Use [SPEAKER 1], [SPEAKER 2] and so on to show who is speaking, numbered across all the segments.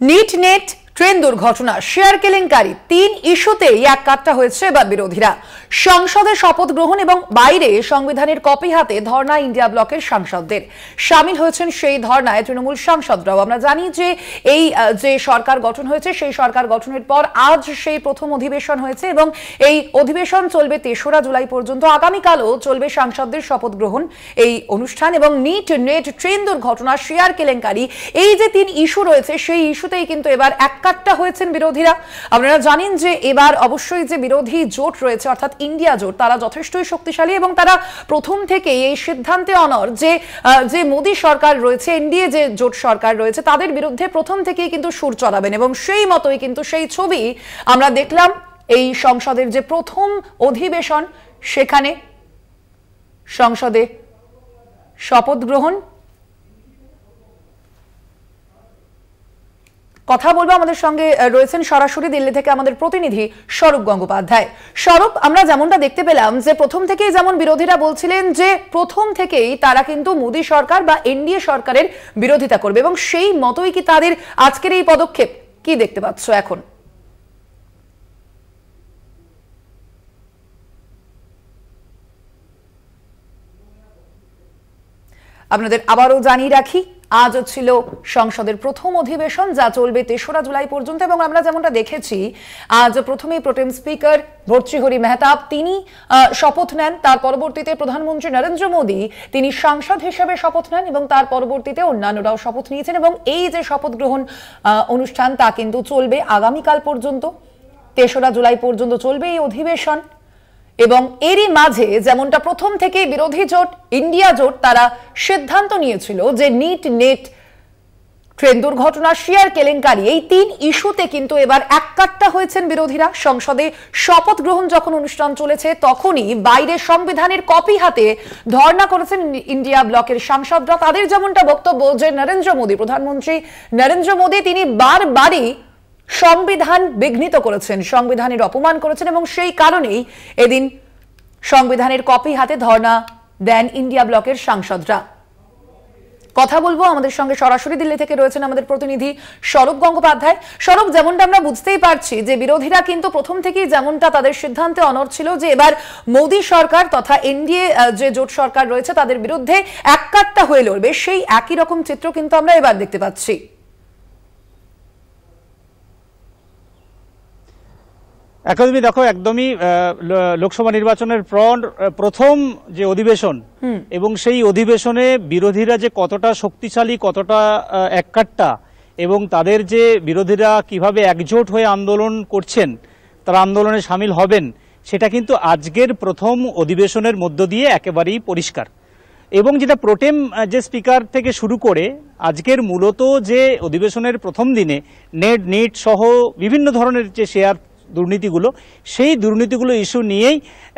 [SPEAKER 1] NEET net train দুর্ঘটনা share কেলেঙ্কারি তিন ইস্যুতেই এক কাট্টা হয়েছে এবার বিরোধীরা। সংসদে শপথ গ্রহণ এবং বাইরে সংবিধানের কপি হাতে ধর্ণা ইন্ডিয়া ব্লকের সাংসদদের। সামিল হয়েছেন সেই ধর্ণায় তৃণমূল সাংসদরাও। আমরা জানি যে এই যে সরকার গঠন হয়েছে সেই সরকার গঠনের পর আজ সেই প্রথম অধিবেশন হয়েছে এবং এই অধিবেশন চলবে ৩রা জুলাই পর্যন্ত। আগামীকালও চলবে সাংসদদের শপথ গ্রহণ এই অনুষ্ঠান এবং নিট নেট ট্রেন দুর্ঘটনা শেয়ার কেলেঙ্কারি এই যে তিন ইস্যু রয়েছে সেই ইস্যুতেই কিন্তু এবার কাট্টা হয়েছেন বিরোধীরা। আপনারা জানেন যে এবার অবশ্যই যে বিরোধী জোট রয়েছে অর্থাৎ ইন্ডিয়া জোট তারা যথেষ্টই শক্তিশালী এবং তারা প্রথম থেকেই এই সিদ্ধান্তে অনড় যে মোদী সরকার রয়েছে এনডিএ যে জোট সরকার রয়েছে তাদের বিরুদ্ধে প্রথম থেকেই কিন্তু সুর চড়াবেন এবং সেই মতোই কিন্তু সেই ছবি আমরা দেখলাম এই সংসদের যে প্রথম অধিবেশন সেখানে সংসদে শপথ গ্রহণ। কথা বলবো, আমাদের সঙ্গে রয়েছেন সরাসরি দিল্লি থেকে আমাদের প্রতিনিধি স্বরূপ গঙ্গোপাধ্যায়। স্বরূপ, আমরা যেমনটা দেখতে পেলাম যে প্রথম থেকেই যেমন বিরোধীরা বলছিলেন যে প্রথম থেকেই তারা কিন্তু মোদী সরকার বা এনডিএ সরকারের বিরোধিতা করবে এবং সেই মতোই কি তাদের আজকের এই পদক্ষেপ, কি দেখতে পাচ্ছ এখন? আপনাদের আবারও জানিয়ে রাখি আজ ছিল সংসদের প্রথম অধিবেশন যা চলবে ৩রা জুলাই পর্যন্ত এবং আমরা যেমনটা দেখেছি আজ প্রথমেই প্রোটেম স্পিকার ভর্তৃহরি মেহতাব তিনি শপথ নেন। তার পরবর্তীতে প্রধানমন্ত্রী নরেন্দ্র মোদী তিনি সাংসদ হিসেবে শপথ নেন এবং তার পরবর্তীতে অন্যান্যরাও শপথ নিয়েছেন এবং এই যে শপথ গ্রহণ অনুষ্ঠান তা কিন্তু চলবে আগামীকাল পর্যন্ত। ৩রা জুলাই পর্যন্ত চলবে এই অধিবেশন এবং এরই মাঝে যেমনটা প্রথম থেকে বিরোধী জোট ইন্ডিয়া জোট তারা সিদ্ধান্ত নিয়েছিল যে নিট নেট ট্রেন দুর্ঘটনা শেয়ার কেলেঙ্কারি এই তিন ইস্যুতে কিন্তু এবার এককাট্টা হয়েছেন বিরোধীরা। সংসদে শপথ গ্রহণ যখন অনুষ্ঠান চলেছে তখনই বাইরে সংবিধানের কপি হাতে ধর্ণা করেছেন ইন্ডিয়া ব্লকের সাংসদরা। তাদের যেমনটা বক্তব্য যে নরেন্দ্র মোদী প্রধানমন্ত্রী নরেন্দ্র মোদী তিনি বারবারই সংবিধান বিঘ্নিত করেছেন, সংবিধানের অপমান করেছেন এবং সেই কারণেই এদিন সংবিধানের কপি হাতে ধর্ণা দেন ইন্ডিয়া ব্লকের সাংসদরা। কথা বলবো, আমাদের সঙ্গে সরাসরি দিল্লি থেকে রয়েছেন আমাদের প্রতিনিধি স্বরূপ গঙ্গোপাধ্যায়। স্বরূপ, যেমনটা আমরা বুঝতেই পারছি যে বিরোধীরা কিন্তু প্রথম থেকেই যেমনটা তাদের সিদ্ধান্তে অনড় ছিল যে এবার মোদী সরকার তথা এনডিএ যে জোট সরকার রয়েছে তাদের বিরুদ্ধে এককাট্টা হয়ে লড়বে, সেই একই রকম চিত্র কিন্তু আমরা এবার দেখতে পাচ্ছি।
[SPEAKER 2] একদমই দেখো, একদমই লোকসভা নির্বাচনের প্রথম যে অধিবেশন এবং সেই অধিবেশনে বিরোধীরা যে কতটা শক্তিশালী কতটা এককাট্টা এবং তাদের যে বিরোধীরা কিভাবে একজোট হয়ে আন্দোলন করছেন তারা আন্দোলনে সামিল হবেন সেটা কিন্তু আজকের প্রথম অধিবেশনের মধ্য দিয়ে একেবারেই পরিষ্কার। এবং যেটা প্রোটেম যে স্পিকার থেকে শুরু করে আজকের মূলত যে অধিবেশনের প্রথম দিনে নেট সহ বিভিন্ন ধরনের যে শেয়ার দুর্নীতিগুলো সেই দুর্নীতিগুলো ইস্যু নিয়েই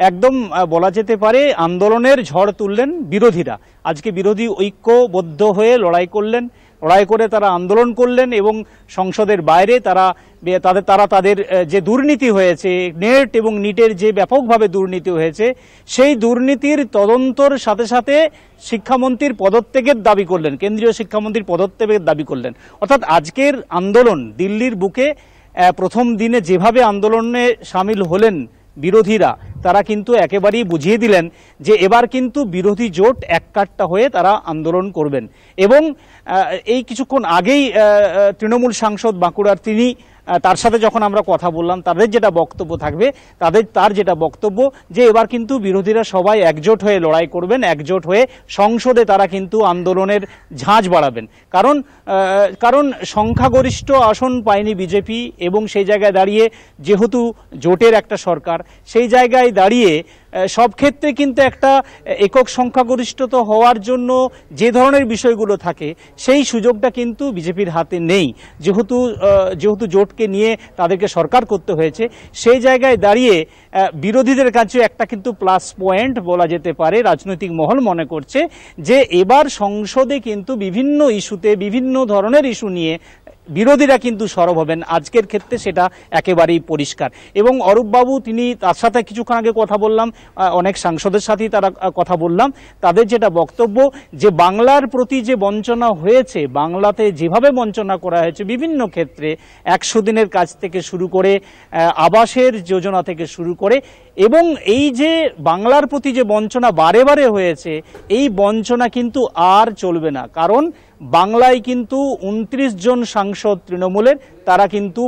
[SPEAKER 2] একদম বলা যেতে পারে আন্দোলনের ঝড় তুললেন বিরোধীরা। আজকে বিরোধী ঐক্যবদ্ধ হয়ে লড়াই করে তারা আন্দোলন করলেন এবং সংসদের বাইরে তাদের যে দুর্নীতি হয়েছে নেট এবং নিটের যে ব্যাপকভাবে দুর্নীতি হয়েছে সেই দুর্নীতির তদন্তর সাথে সাথে শিক্ষামন্ত্রীর পদত্যাগের দাবি করলেন, কেন্দ্রীয় শিক্ষামন্ত্রীর পদত্যাগের দাবি করলেন। অর্থাৎ আজকের আন্দোলন দিল্লির বুকে প্রথম দিনে যেভাবে আন্দোলনে সামিল হলেন বিরোধীরা তারা কিন্তু একেবারেই বুঝিয়ে দিলেন যে এবার কিন্তু বিরোধী জোট এককাট্টা হয়ে তারা আন্দোলন করবেন। এবং এই কিছুক্ষণ আগেই তৃণমূল সাংসদ বাঁকুড়ার তিনি তার সাথে যখন আমরা কথা বললাম তাদের যেটা বক্তব্য থাকবে তার যেটা বক্তব্য যে এবার কিন্তু বিরোধীরা সবাই একজোট হয়ে লড়াই করবেন, একজোট হয়ে সংসদে তারা কিন্তু আন্দোলনের ঝাঁঝ বাড়াবেন। কারণ সংখ্যাগরিষ্ঠ আসন পায়নি বিজেপি এবং সেই জায়গায় দাঁড়িয়ে যেহেতু জোটের একটা সরকার সেই জায়গায় দাঁড়িয়ে সব ক্ষেত্রে কিন্তু একটা একক সংখ্যাগরিষ্ঠতা হওয়ার জন্য যে ধরনের বিষয়গুলো থাকে সেই সুযোগটা কিন্তু বিজেপির হাতে নেই। যেহেতু জোটকে নিয়ে তাদেরকে সরকার করতে হয়েছে সেই জায়গায় দাঁড়িয়ে বিরোধীদের কাছে একটা কিন্তু প্লাস পয়েন্ট বলা যেতে পারে। রাজনৈতিক মহল মনে করছে যে এবার সংসদে কিন্তু বিভিন্ন ইস্যুতে বিভিন্ন ধরনের ইস্যু নিয়ে বিরোধীরা কিন্তু সরব হবেন, আজকের ক্ষেত্রে সেটা একেবারেই পরিষ্কার। এবং অরূপবাবু তিনি, তার সাথে কিছুক্ষণ আগে কথা বললাম, অনেক সাংসদের সাথেই তারা কথা বললাম, তাদের যেটা বক্তব্য যে বাংলার প্রতি যে বঞ্চনা হয়েছে, বাংলাতে যেভাবে বঞ্চনা করা হয়েছে বিভিন্ন ক্ষেত্রে, 100 দিনের কাজ থেকে শুরু করে আবাসের যোজনা থেকে শুরু করে, এবং এই যে বাংলার প্রতি যে বঞ্চনা বারে বারে হয়েছে, এই বঞ্চনা কিন্তু আর চলবে না। কারণ বাংলায় কিন্তু 29 জন সাংসদ তৃণমূলের, তারা কিন্তু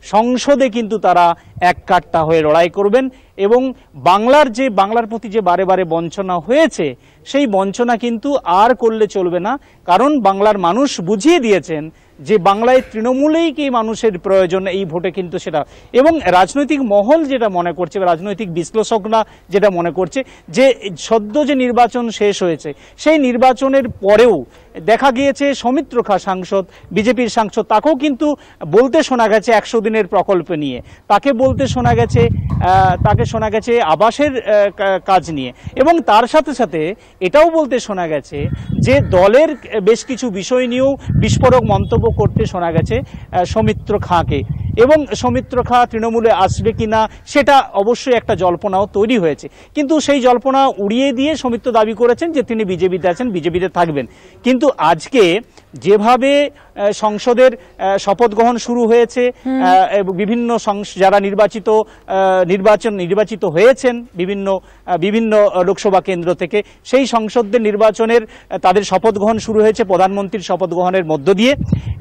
[SPEAKER 2] সংসদে কিন্তু তারা এক কাট্টা হয়ে লড়াই করবেন, এবং বাংলার প্রতি যে বারে বারে বঞ্চনা হয়েছে, সেই বঞ্চনা কিন্তু আর করলে চলবে না। কারণ বাংলার মানুষ বুঝিয়ে দিয়েছেন যে বাংলায় তৃণমূলেই কি মানুষের প্রয়োজন, এই ভোটে কিন্তু সেটা। এবং রাজনৈতিক মহল যেটা মনে করছে, রাজনৈতিক বিশ্লেষকরা যেটা মনে করছে, যে সদ্য যে নির্বাচন শেষ হয়েছে, সেই নির্বাচনের পরেও দেখা গিয়েছে সৌমিত্র খা সাংসদ, বিজেপির সাংসদ, তাকেও কিন্তু বলতে শোনা গেছে 100 দিনের প্রকল্প নিয়ে, তাকে বলতে শোনা গেছে আবাসের কাজ নিয়ে, এবং তার সাথে সাথে এটাও বলতে শোনা গেছে যে দলের বেশ কিছু বিষয় নিয়েও বিস্ফোরক মন্তব্য করতে শোনা গেছে সৌমিত্র খাঁকে। এবং সৌমিত্র খাঁ তৃণমূলে আসবে কিনা সেটা অবশ্যই একটা জল্পনাও তৈরি হয়েছে, কিন্তু সেই জল্পনা উড়িয়ে দিয়ে সৌমিত্র দাবি করেছেন যে তিনি বিজেপিতে আছেন, বিজেপিতে থাকবেন। কিন্তু আজকে যেভাবে সংসদের শপথ গ্রহণ শুরু হয়েছে, বিভিন্ন যারা নির্বাচিত হয়েছেন বিভিন্ন লোকসভা কেন্দ্র থেকে, সেই সংসদদের নির্বাচনের তাদের শপথ গ্রহণ শুরু হয়েছে প্রধানমন্ত্রীর শপথ গ্রহণের মধ্য দিয়ে।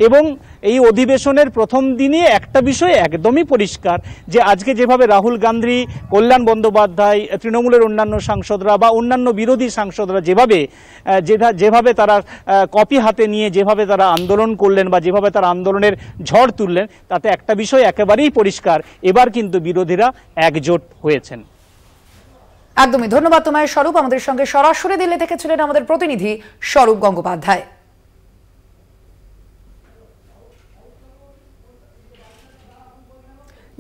[SPEAKER 2] এবং এই অধিবেশনের প্রথম দিনে একটা বিষয় একদমই পরিষ্কার, যে আজকে যেভাবে রাহুল গান্ধী, কল্যাণ বন্দ্যোপাধ্যায়, তৃণমূলের অন্যান্য সাংসদরা বা অন্যান্য বিরোধী সাংসদরা যেভাবে তারা কপি হাতে নিয়ে যেভাবে তারা আন্দোলন করলেন বা যেভাবে তারা আন্দোলনের ঝড় তুললেন, তাতে একটা বিষয় একেবারেই পরিষ্কার, এবার কিন্তু বিরোধীরা একজোট হয়েছেন।
[SPEAKER 1] একদমই ধন্যবাদ তোমায় স্বরূপ। আমাদের সঙ্গে সরাসরি দিল্লি থেকে ছিলেন আমাদের প্রতিনিধি স্বরূপ গঙ্গোপাধ্যায়।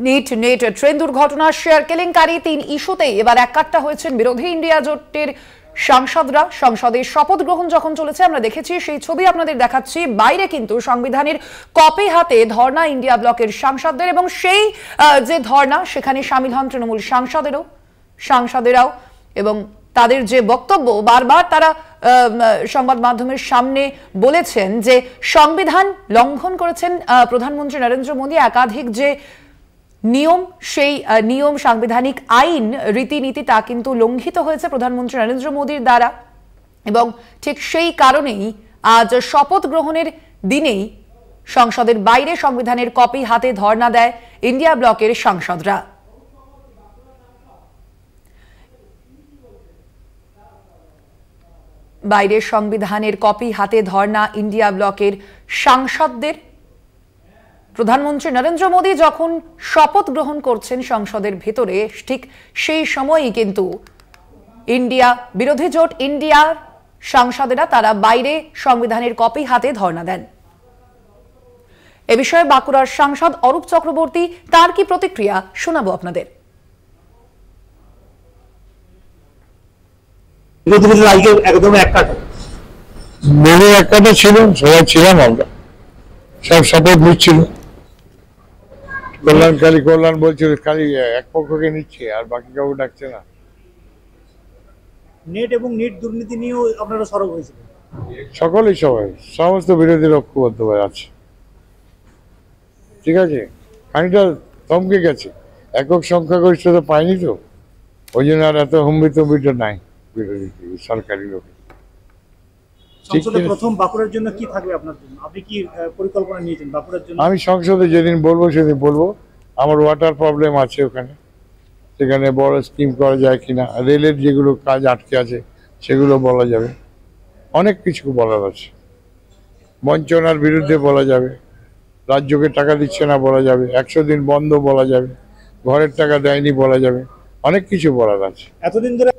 [SPEAKER 1] নেট ট্রেন দুর্ঘটনা, শেয়ার কেলেঙ্কারি, 3 ইস্যুতেই এবার এককাট্টা হয়েছেন বিরোধী ইন্ডিয়া জোটের সাংসদরা। সংসদে শপথ গ্রহণ যখন চলেছে, আমরা দেখেছি সেই ছবি আপনাদের দেখাচ্ছি, বাইরে কিন্তু সংবিধানের কপি হাতে ধর্ণা ইন্ডিয়া ব্লকের সাংসদদের, এবং সেই যে ধর্ণা, সেখানে সামিল হন তৃণমূল সাংসদেরাও। এবং তাদের যে বক্তব্য, বারবার তারা সংবাদ মাধ্যমের সামনে বলেছেন যে সংবিধান লঙ্ঘন করেছেন প্রধানমন্ত্রী নরেন্দ্র মোদী। একাধিক যে নিয়ম, সেই নিয়ম, সাংবিধানিক আইন, রীতিনীতি, তা কিন্তু লঙ্ঘিত হয়েছে প্রধানমন্ত্রী নরেন্দ্র মোদীর দ্বারা। এবং ঠিক সেই কারণেই আজ শপথ গ্রহণের দিনেই সংসদের বাইরে সংবিধানের কপি হাতে ধর্ণা দেয় ইন্ডিয়া ব্লকের সাংসদরা। বাইরে সংবিধানের কপি হাতে ধর্ণা ইন্ডিয়া ব্লকের সাংসদদের। প্রধানমন্ত্রী নরেন্দ্র মোদী যখন শপথ গ্রহণ করছেন সংসদের ভেতরে, ঠিক সেই সময়ই কিন্তু বিরোধী জোট ইন্ডিয়ার সাংসদেরা তারা বাইরে সংবিধানের কপি হাতে ধর্ণা দেন। এ বিষয়ে বাঁকুড়ার সাংসদ অরূপ চক্রবর্তী, তার কি প্রতিক্রিয়া শোনাবো আপনাদের।
[SPEAKER 3] একদম এককাটা ছিল, সবাই ছিলাম, আমরা সব শপথ নিচ্ছিল। কল্যাণ বলছিল খালি এক পক্ষকে নিচ্ছে আর বাকি কাউকে ডাকছে না।
[SPEAKER 2] নেট দুর্নীতি নিয়েও আপনারা সরব হয়েছিল?
[SPEAKER 3] সকলেই, সমস্ত বিরোধী ঐক্যবদ্ধ হয়ে আছে। ঠিক আছে, খানিকটা থমকে গেছে, একক সংখ্যাগরিষ্ঠতা পায়নি, তো ওই জন্য আর এত হুম্বিতম্বিটা নাই বিরোধী সরকারি লোক।
[SPEAKER 2] প্রথম বাঁকুড়ার জন্য কি থাকবে আপনার জন্য? আপনি কি পরিকল্পনা নিয়েছেন বাঁকুড়ার জন্য?
[SPEAKER 3] আমি সংসদে যেদিন বলবো সেদিন বলবো। আমার ওয়াটার প্রবলেম আছে ওখানে, সেখানে বড় স্কিম করা যায় কিনা, রেলের যেগুলো কাজ আটকে আছে সেগুলো বলা যাবে, অনেক কিছু বলার আছে। বঞ্চনার বিরুদ্ধে বলা যাবে, রাজ্যকে টাকা দিচ্ছে না বলা যাবে, 100 দিন বন্ধ বলা যাবে, ঘরের টাকা দেয়নি বলা যাবে, অনেক কিছু বলার আছে।
[SPEAKER 2] এতদিন ধরে